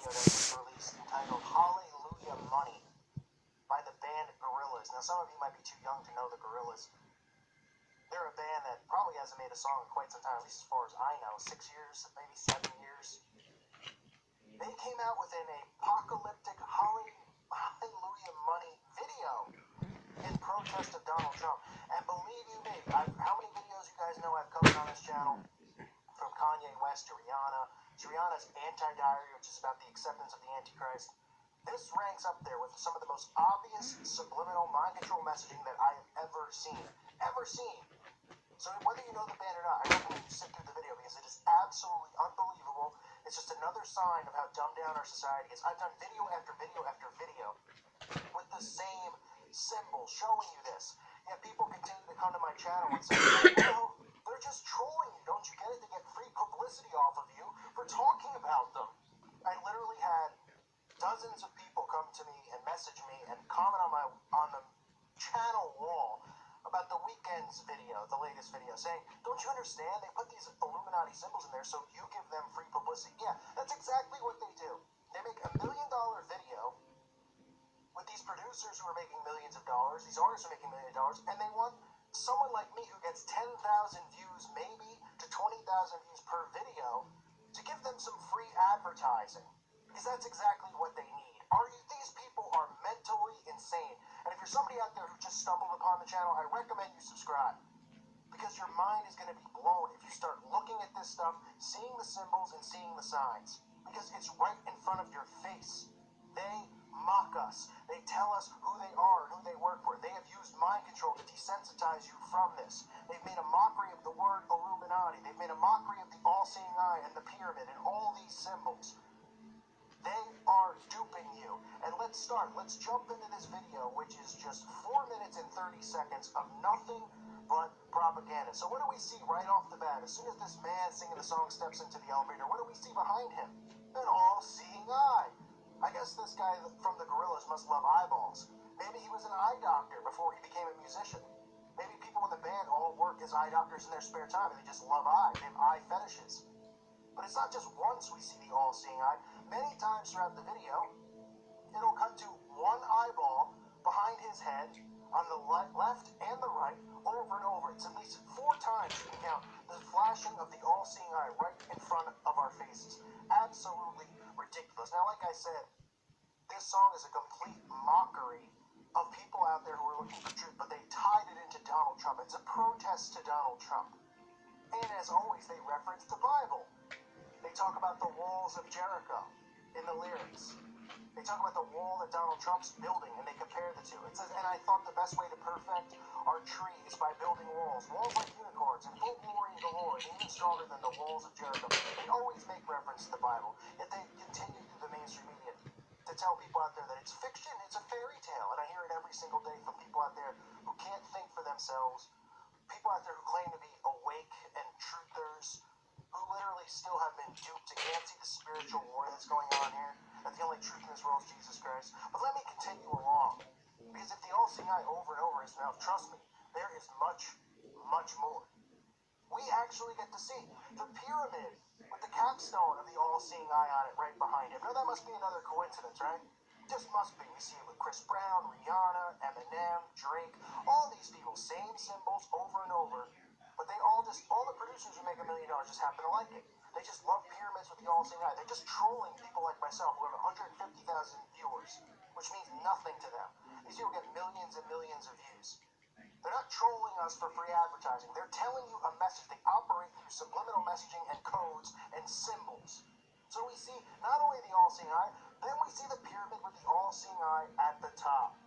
video that was released entitled Hallelujah Money by the band Gorillaz. Now, some of you might be too young to know the Gorillaz. They're a band that probably hasn't made a song in quite some time, at least as far as I know, 6 years, maybe 7 years. They came out with an apocalyptic Hallelujah Money video in protest of Donald Trump. And believe you me, how many videos you guys know I've covered on this channel? From Kanye West to Rihanna, Rihanna's Anti-Diary, which is about the acceptance of the Antichrist. This ranks up there with some of the most obvious subliminal mind control messaging that I have ever seen. So whether you know the band or not, I recommend you sit through the video because it is absolutely unbelievable. It's just another sign of how dumbed down our society is. I've done video after video after video with the same symbol showing you this. Yet people continue to come to my channel and say, well, they're just trolling you. Don't you get it? They get free publicity off of you for talking about them. I literally had dozens of people come to me and message me and comment on the channel wall about the Weeknd's video, the latest video, saying, don't you understand? They put these Illuminati symbols in there so you give them free publicity. Yeah, that's exactly what they do. They make $1 million video with these producers who are making millions of dollars, these artists are making $1 million, and they want someone like me who gets 10,000 views, maybe to 20,000 views per video, to give them some free advertising. Because that's exactly what they need. These people are mentally insane. And if you're somebody out there who just stumbled upon the channel, I recommend you subscribe. Because your mind is going to be blown if you start looking at this stuff, seeing the symbols and seeing the signs. Because it's right in front of your face. They mock us. They tell us who they are and who they work for. They have used mind control to desensitize you from this. They've made a mockery of the word Illuminati. They've made a mockery of the all-seeing eye and the pyramid and all these symbols. They are duping you. And let's start. Let's jump into this video, which is just 4 minutes and 30 seconds of nothing but propaganda. So what do we see right off the bat? As soon as this man singing the song steps into the elevator, what do we see behind him? An all-seeing eye. I guess this guy from the Gorillaz must love eyeballs. Maybe he was an eye doctor before he became a musician. Maybe people in the band all work as eye doctors in their spare time and they just love eyes. They have eye fetishes. But it's not just once we see the all-seeing eye. Many times throughout the video, it'll cut to one eyeball behind his head on the left and the right over and over. It's at least 4 times you can count the flashing of the all-seeing eye right in front of our faces. Absolutely ridiculous. Now, like I said, this song is a complete mockery of people out there who are looking for truth, but they tied it into Donald Trump. It's a protest to Donald Trump. And as always, they reference the Bible. They talk about the walls of Jericho in the lyrics. They talk about the wall that Donald Trump's building, and they compare the two. It says, and I thought the best way to perfect our tree is by building walls. Walls like unicorns, and full glory of the Lord, even stronger than the walls of Jericho. They always make reference to the Bible, yet they continue through the mainstream media to tell people out there that it's fiction, it's a fairy tale. And I hear it every single day from people out there who can't think for themselves, people out there who claim to be awake and truthers, who literally still have been duped and can't see the spiritual war that's going on here, that the only truth in this world is Jesus Christ. But let me continue along, because if the all-seeing eye over and over is enough, trust me, there is much, much more. We actually get to see the pyramid with the capstone of the all-seeing eye on it right behind him. Now that must be another coincidence, right? Just must be. We see it with Chris Brown, Rihanna, Eminem, Drake, all these people, same symbols over and over. But they all the producers who make $1 million just happen to like it. They just love pyramids with the all-seeing eye. They're just trolling people like myself who have 150,000 viewers, which means nothing to them. These people get millions and millions of views. They're not trolling us for free advertising. They're telling you a message. They operate through subliminal messaging and codes and symbols. So we see not only the all-seeing eye, then we see the pyramid with the all-seeing eye at the top.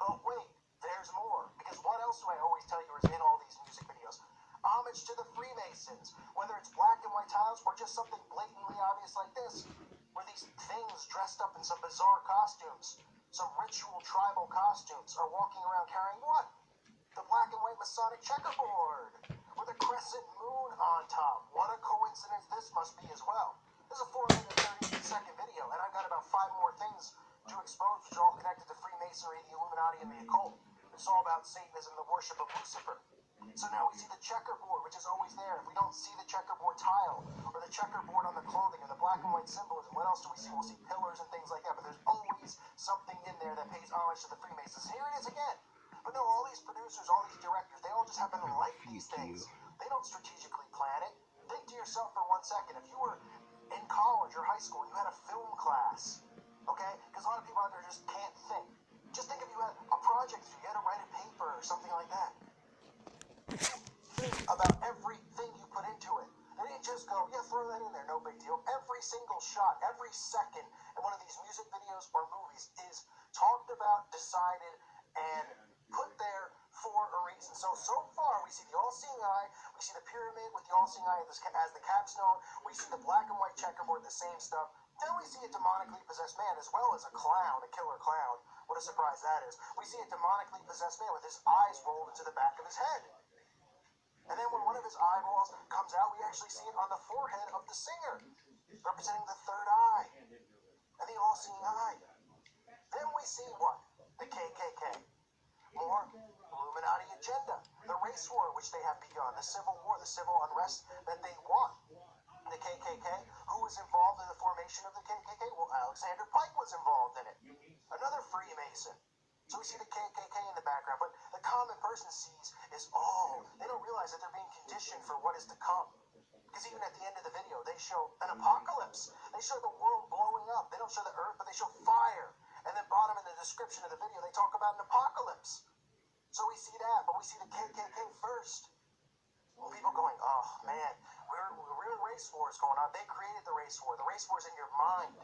But wait, there's more. Because what else do I always tell you is in all these music videos? Homage to the Freemasons, whether it's black and white tiles or just something blatantly obvious like this, where these things dressed up in some bizarre costumes, some ritual tribal costumes, are walking around carrying what? The black and white Masonic checkerboard, with a crescent moon on top. What a coincidence this must be as well. This is a 4 minute and 30-second video, and I've got about 5 more things to expose, which are all connected to Freemasonry, the Illuminati, and the occult. It's all about Satanism, the worship of Lucifer. So now we see the checkerboard, which is always there. If we don't see the checkerboard tile or the checkerboard on the clothing or the black black and white symbolism. What else do we see? We'll see pillars and things like that, but there's always something in there that pays homage to the Freemasons. Here it is again. But no, all these producers, all these directors, they all just happen to like these things. They don't strategically plan it. Think to yourself for 1 second, if you were in college or high school and you had a film class, okay? Because a lot of people out there just can't think. Just think if you had a project, you had to write a paper or something like that. Think about everything you put into it. They didn't just go, yeah, throw that in there, no big deal. Every single shot, every second in one of these music videos or movies is talked about, decided, and put there for a reason. So far, we see the all-seeing eye, we see the pyramid with the all-seeing eye as the capstone, we see the black and white checkerboard, the same stuff. Then we see a demonically possessed man, as well as a clown, a killer clown. What a surprise that is. We see a demonically possessed man with his eyes rolled into the back of his head. And then when one of his eyeballs comes out, we actually see it on the forehead of the singer, representing the third eye, and the all-seeing eye. Then we see what? The KKK. More Illuminati agenda. The race war which they have begun. The civil war, the civil unrest that they want. The KKK. Who was involved in the formation of the KKK? Well, Alexander Pike was involved in it. Another Freemason. So we see the KKK in the background, but the common person sees is, they don't realize that they're being conditioned for what is to come. Because even at the end of the video, they show an apocalypse. They show the world blowing up. They don't show the earth, but they show fire. And then bottom in the description of the video, they talk about an apocalypse. So we see that, but we see the KKK first. Well, people going, oh man, we're in race wars going on. They created the race war. The race war is in your mind.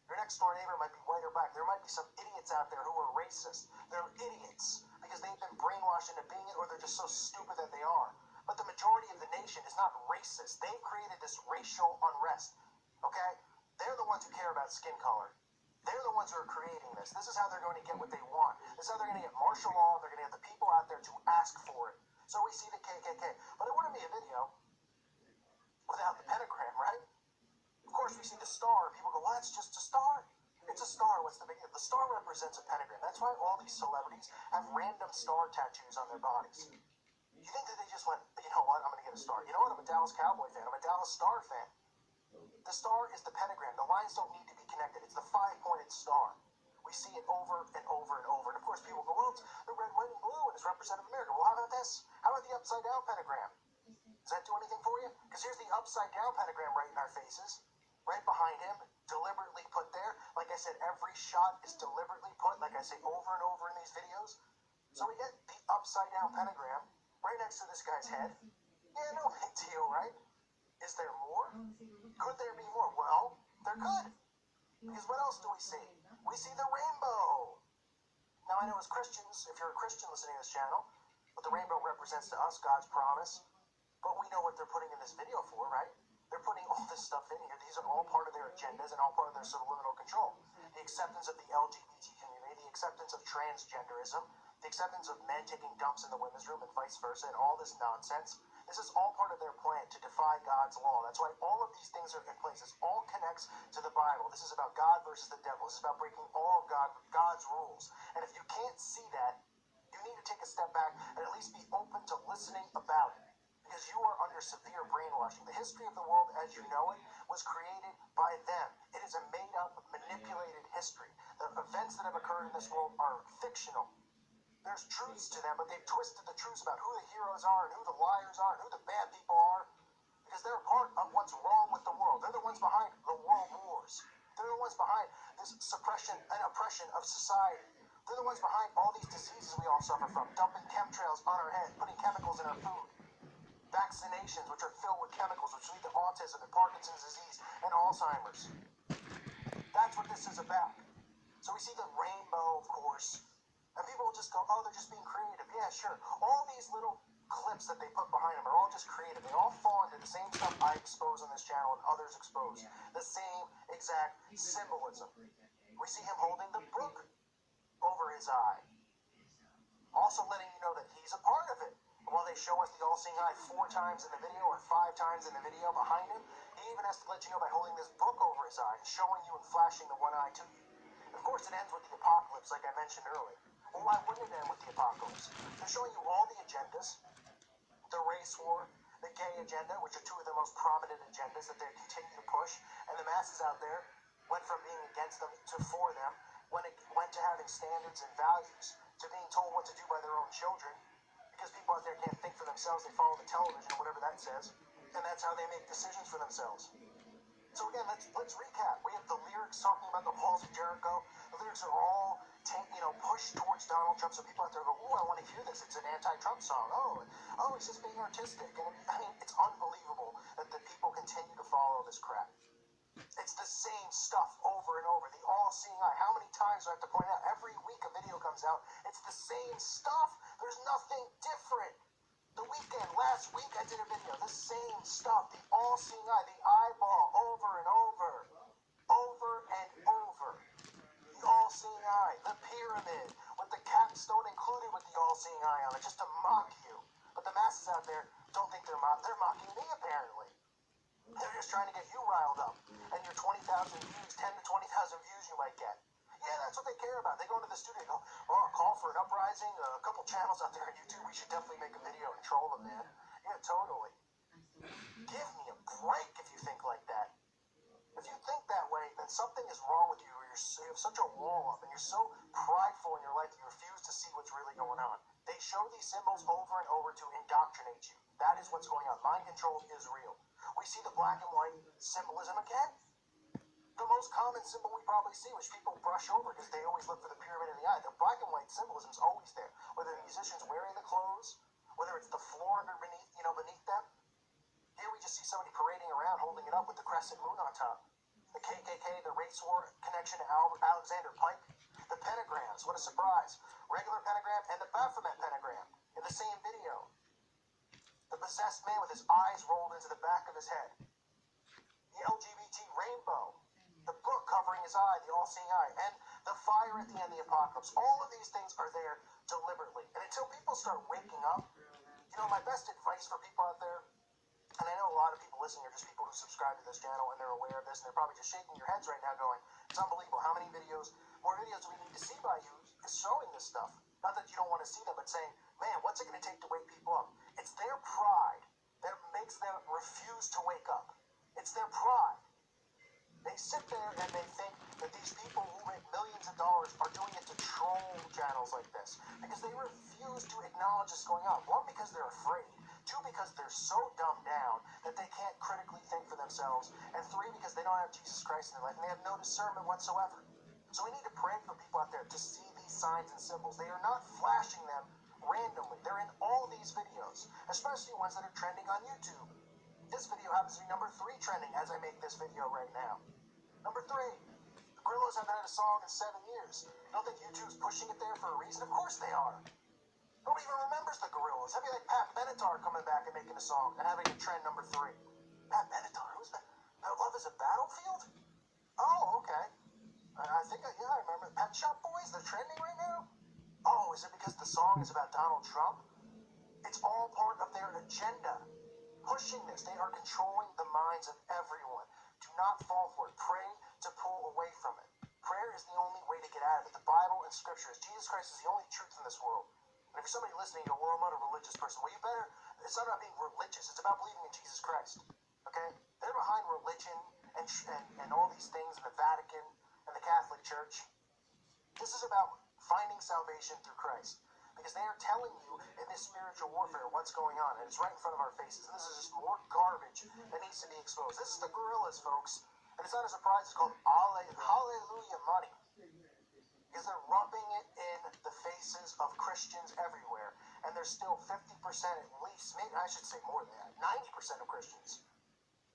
Your next door neighbor might be white or black. There might be some idiots out there who are racist. They're idiots because they've been brainwashed into being it, or they're just so stupid that they are. But the majority of the nation is not racist. They've created this racial unrest. Okay? They're the ones who care about skin color. They're the ones who are creating this. This is how they're going to get what they want. This is how they're going to get martial law. They're going to get the people out there to ask for it. So we see the KKK. But it wouldn't be a video without the pentagram, right? Of course, we see the star. People go, well, that's just a star. It's a star. What's the big deal? The star represents a pentagram. That's why all these celebrities have random star tattoos on their bodies. You think that they just went, you know what, I'm going to get a star. You know what, I'm a Dallas Cowboy fan. I'm a Dallas Star fan. The star is the pentagram. The lines don't need to be connected. It's the 5-pointed star. We see it over and over and over. And of course, people go, well, it's the red, white, and blue, and it's representative of America. Well, how about this? How about the upside-down pentagram? Does that do anything for you? Because here's the upside-down pentagram right in our faces. Right behind him, deliberately put there. Like I said, every shot is deliberately put, like I say over and over in these videos. So we get the upside-down pentagram right next to this guy's head. Yeah, no big deal, right? Is there more? Could there be more? Well, there could. Because what else do we see? We see the rainbow. Now, I know as Christians, if you're a Christian listening to this channel, what the rainbow represents to us, God's promise. But we know what they're putting in this video for, right? They're putting all this stuff in here. These are all part of their agendas and all part of their subliminal control. The acceptance of the LGBT community, the acceptance of transgenderism, the acceptance of men taking dumps in the women's room and vice versa, and all this nonsense. This is all part of their plan to defy God's law. That's why all of these things are in place. This all connects to the Bible. This is about God versus the devil. This is about breaking all of God's rules. And if you can't see that, you need to take a step back and at least be open to listening about it. Because you are under severe brainwashing. The history of the world as you know it was created by them. It is a made-up, manipulated history. The events that have occurred in this world are fictional. There's truths to them, but they've twisted the truths about who the heroes are and who the liars are and who the bad people are. Because they're a part of what's wrong with the world. They're the ones behind the world wars. They're the ones behind this suppression and oppression of society. They're the ones behind all these diseases we all suffer from. Dumping chemtrails on our head, putting chemicals in our food. Vaccinations, which are filled with chemicals, which lead to autism and Parkinson's disease and Alzheimer's. That's what this is about. So we see the rainbow, of course, and people will just go, oh, they're just being creative. Yeah, sure. All these little clips that they put behind them are all just creative. They all fall into the same stuff I expose on this channel and others expose. The same exact symbolism. We see him holding the book over his eye. Also letting you know that he's a part of it. While they show us the all-seeing eye 4 times in the video or 5 times in the video behind him, he even has to let you know by holding this book over his eye, showing you and flashing the one eye to you. And of course, it ends with the apocalypse, like I mentioned earlier. Well, why wouldn't it end with the apocalypse? They're showing you all the agendas, the race war, the gay agenda, which are two of the most prominent agendas that they continue to push, and the masses out there went from being against them to for them, when it went to having standards and values, to being told what to do by their own children, because people out there can't think for themselves, they follow the television or whatever that says, and that's how they make decisions for themselves. So again, let's recap. We have the lyrics talking about the walls of Jericho. The lyrics are all pushed towards Donald Trump, so people out there go, "Oh, I want to hear this. It's an anti-Trump song. Oh, he's just being artistic." And I mean, it's unbelievable that the people continue to follow this crap. It's the same stuff over and over. The all-seeing eye. How many times do I have to point out? Every week a video comes out. It's the same stuff. There's nothing different. The weekend, last week, I did a video. The same stuff. The all-seeing eye. The eyeball. Over and over. Over and over. The all-seeing eye. The pyramid. With the capstone included with the all-seeing eye on it. Just to mock you. But the masses out there don't think they're mocking me, apparently. They're just trying to get you riled up. And your 20,000 views, 10 to 20,000 views you might get. Yeah, that's what they care about. They go into the studio and go, "Oh, call for an uprising, a couple channels out there on YouTube. We should definitely make a video and troll them, man." Yeah, totally. Give me a break if you think like that. If you think that way, then something is wrong with you, or you have such a wall up, and you're so prideful in your life that you refuse to see what's really going on. They show these symbols over and over to indoctrinate you. That is what's going on. Mind control is real. We see the black and white symbolism again. The most common symbol we probably see, which people brush over because they always look for the pyramid in the eye. The black and white symbolism is always there. Whether the musician's wearing the clothes, whether it's the floor beneath them. Here we just see somebody parading around holding it up with the crescent moon on top. The KKK, the race war connection to Alexander Pike. The pentagrams, what a surprise. Regular pentagram and the Baphomet pentagram in the same video. The possessed man with his eyes rolled into the back of his head. The LGBT rainbow. The book covering his eye, the all-seeing eye. And the fire at the end of the apocalypse. All of these things are there deliberately. And until people start waking up, my best advice for people out there, and I know a lot of people listening are just people who subscribe to this channel and they're aware of this, and they're probably just shaking your heads right now going, "It's unbelievable. How many more videos do we need to see by you showing this stuff?" Not that you don't want to see them, but saying, "Man, what's it going to take to wake people up?" It's their pride that makes them refuse to wake up. It's their pride. They sit there and they think that these people who make millions of dollars are doing it to troll channels like this because they refuse to acknowledge what's going on. One, because they're afraid. Two, because they're so dumbed down that they can't critically think for themselves. And three, because they don't have Jesus Christ in their life and they have no discernment whatsoever. So we need to pray for people out there to see these signs and symbols. They are not flashing them randomly. They're in all these videos, especially ones that are trending on YouTube. This video happens to be number 3 trending as I make this video right now. Number 3. The Gorillaz haven't had a song in 7 years. You don't think YouTube's pushing it there for a reason? Of course they are. Nobody even remembers the Gorillaz. That'd be like Pat Benatar coming back and making a song and having it trend number 3. Pat Benatar? Who's that? Love is a Battlefield? Oh, okay. I think, I remember. Pet Shop Boys, they're trending right now? Oh, is it because the song is about Donald Trump? It's all part of their agenda. Pushing this. They are controlling the minds of everyone. Do not fall for it. Pray to pull away from it. Prayer is the only way to get out of it. The Bible and Scriptures. Jesus Christ is the only truth in this world. And if you're somebody listening, you go, "Well, I'm not a religious person." Well, you better. It's not about being religious. It's about believing in Jesus Christ. Okay? They're behind religion and all these things in the Vatican and the Catholic Church. This is about finding salvation through Christ. Because they are telling you in this spiritual warfare what's going on. And it's right in front of our faces. And this is just more garbage that needs to be exposed. This is the Gorillaz, folks. And it's not a surprise. It's called Hallelujah Money. Because they're rubbing it in the faces of Christians everywhere. And there's still 50% at least, maybe I should say more than that, 90% of Christians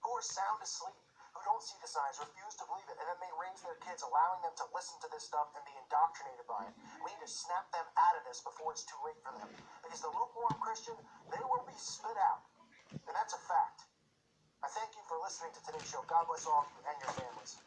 who are sound asleep, who don't see the signs, refuse to believe it, and then they raise their kids, allowing them to listen to this stuff and be indoctrinated by it. We need to snap them out of this before it's too late for them. Because the lukewarm Christian, they will be spit out. And that's a fact. I thank you for listening to today's show. God bless all of you and your families.